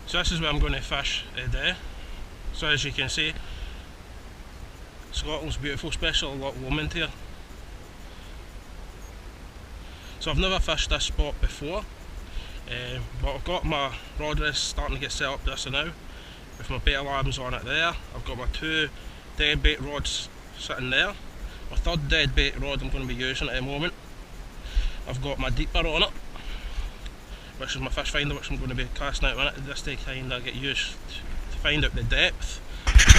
So this is where I'm going to fish today. So as you can see, Scotland's beautiful, especially Loch Lomond here. So I've never fished this spot before, but I've got my rod rest starting to get set up just now with my beta lambs on it there. I've got my 2 dead bait rods sitting there. My 3rd dead bait rod I'm going to be using at the moment. I've got my deeper on it, which is my fish finder, which I'm going to be casting out in it just to kind of get used to find out the depth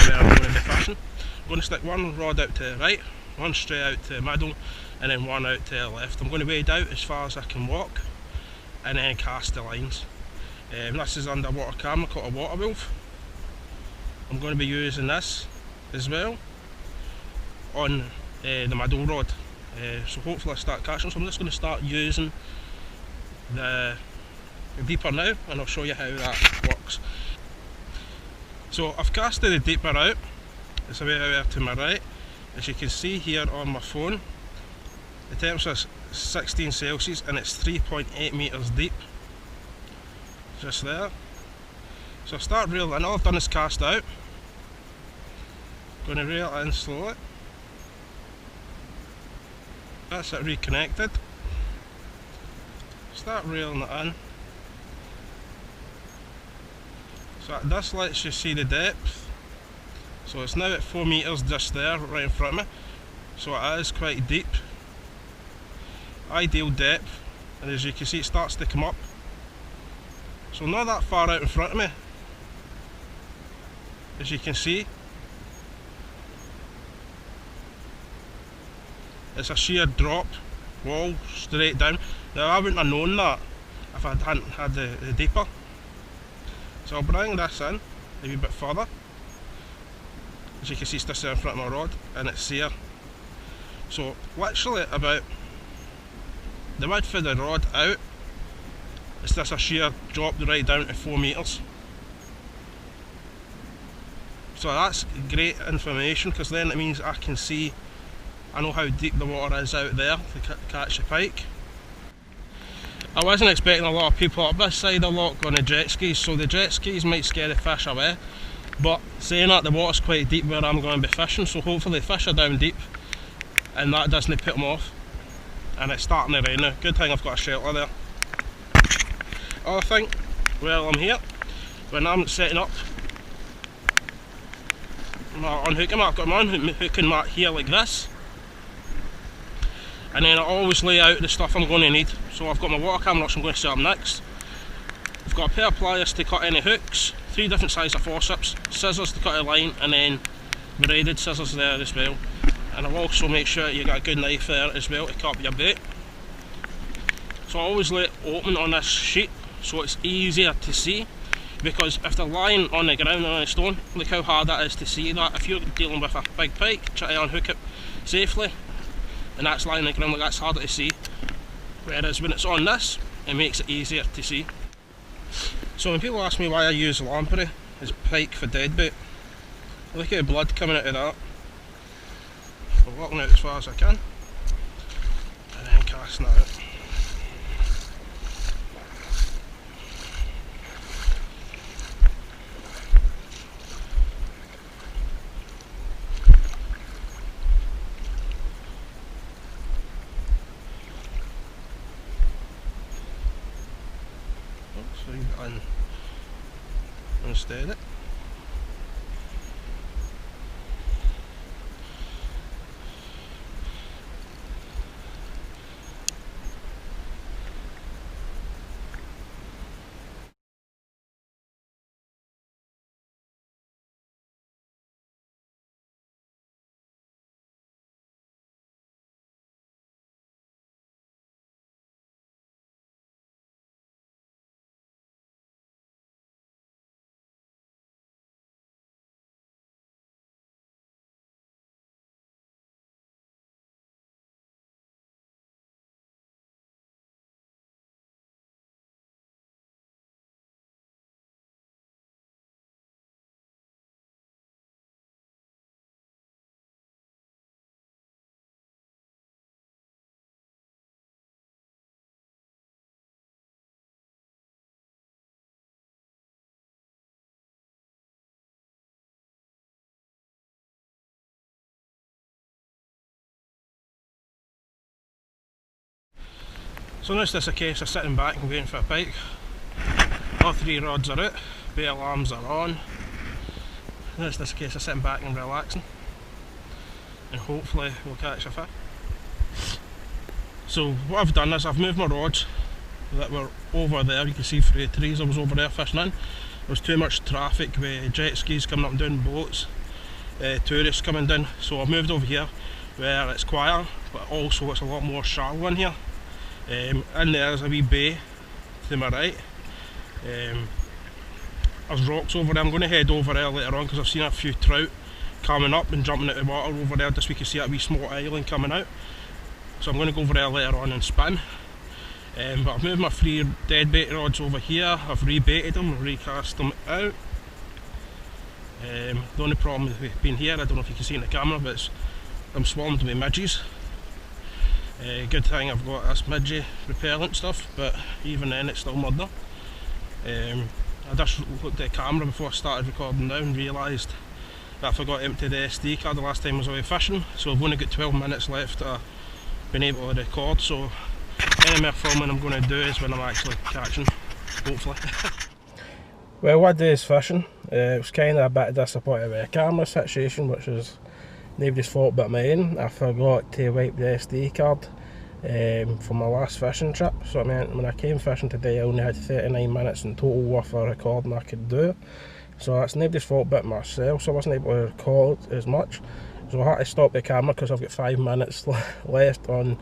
where I'm going to be fishing. I'm going to stick one rod out to the right, one straight out to the middle, and then one out to the left. I'm going to wade out as far as I can walk and then cast the lines. This is underwater camera called a water wolf. I'm going to be using this as well on the middle rod. So hopefully I start catching. So I'm just going to start using the deeper now, and I'll show you how that works. So I've casted the deeper out. It's away out there to my right. As you can see here on my phone, the temperature is 16 Celsius and it's 3.8 metres deep. Just there. So I start reeling. All I've done is cast out. Going to reel in slowly. That's it, reconnected. Start reeling it in. So this lets you see the depth. So it's now at 4 metres just there, right in front of me. So it is quite deep. Ideal depth, and as you can see it starts to come up. So not that far out in front of me. As you can see, it's a sheer drop, wall, straight down. Now I wouldn't have known that if I hadn't had the deeper. So I'll bring this in a wee bit further. As you can see it's just there in front of my rod and it's here. So literally about the width of the rod out, it's just a sheer drop right down to 4 metres. So that's great information, because then it means I can see, I know how deep the water is out there to catch the pike. I wasn't expecting a lot of people up this side of the loch on the jet skis, so the jet skis might scare the fish away. But saying that, the water's quite deep where I'm going to be fishing, so hopefully the fish are down deep and that doesn't put them off. And it's starting to rain now. Good thing I've got a shelter there. Other thing, while I'm here, when I'm setting up my unhooking mat, I've got my unhooking mat here like this. And then I always lay out the stuff I'm going to need. So I've got my water camera, which I'm going to set up next. I've got a pair of pliers to cut any hooks, 3 different sizes of forceps, scissors to cut a line, and then braided scissors there as well. And I'll also make sure you got a good knife there as well to cut up your bait. So I always lay it open on this sheet so it's easier to see, because if they're lying on the ground or on a stone, look how hard that is to see that. If you're dealing with a big pike, try to unhook it safely, and that's lying on the ground, like that's harder to see. Whereas when it's on this, it makes it easier to see. So when people ask me why I use lamprey as pike for deadbait, look at the blood coming out of that. I'm walking out as far as I can, and then casting that out. So you unsteady it. So now it's just a case of sitting back and waiting for a pike. All 3 rods are out, bait alarms are on. Now it's just a case of sitting back and relaxing, and hopefully we'll catch a fish. So what I've done is I've moved my rods that were over there. You can see through the trees I was over there fishing in. There was too much traffic with jet skis coming up and down, boats, tourists coming down, so I've moved over here where it's quieter, but also it's a lot more shallow in here. In there's a wee bay to my right. There's rocks over there. I'm going to head over there later on because I've seen a few trout coming up and jumping out of the water over there, just so we can see that wee small island coming out. So I'm going to go over there later on and spin. But I've moved my 3 dead bait rods over here. I've rebaited them, recast them out. The only problem with being here, I don't know if you can see in the camera, but I'm swarmed with midges. Good thing I've got this midgie repellent stuff, but even then it's still murder. I just looked at the camera before I started recording now and realised that I forgot to empty the SD card the last time I was away fishing, so I've only got 12 minutes left of being able to record, so any more filming I'm going to do is when I'm actually catching, hopefully. Well, what I do is fishing. It was kind of a bit disappointed with the camera situation, which is nobody's fault but my own. I forgot to wipe the SD card for my last fishing trip, so I mean, when I came fishing today I only had 39 minutes in total worth of recording I could do. So that's nobody's fault but myself, so I wasn't able to record as much. So I had to stop the camera because I've got 5 minutes left on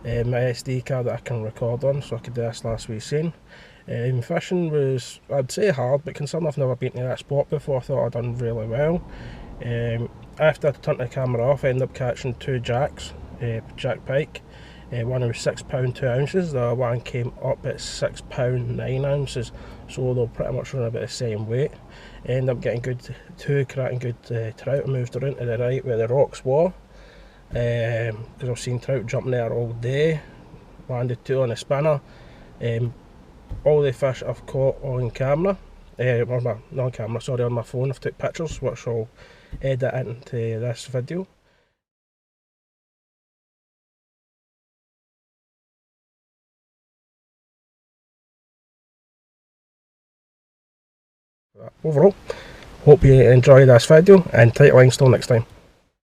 my SD card that I can record on, so I could do this last wee scene. Fishing was, I'd say, hard, but considering I've never been to that spot before, I thought I'd done really well. After I turned the camera off, I ended up catching 2 jacks, jack pike. One was £6 2 ounces, the other one came up at £6 9 ounces, so they'll pretty much run about the same weight. I ended up getting two cracking good trout. I moved around to the right where the rocks were, because I've seen trout jumping there all day. Landed 2 on a spinner. All the fish I've caught on camera, not on camera, sorry, on my phone. I've took pictures which I'll edit into this video. Overall, hope you enjoy this video, and tight lines till next time.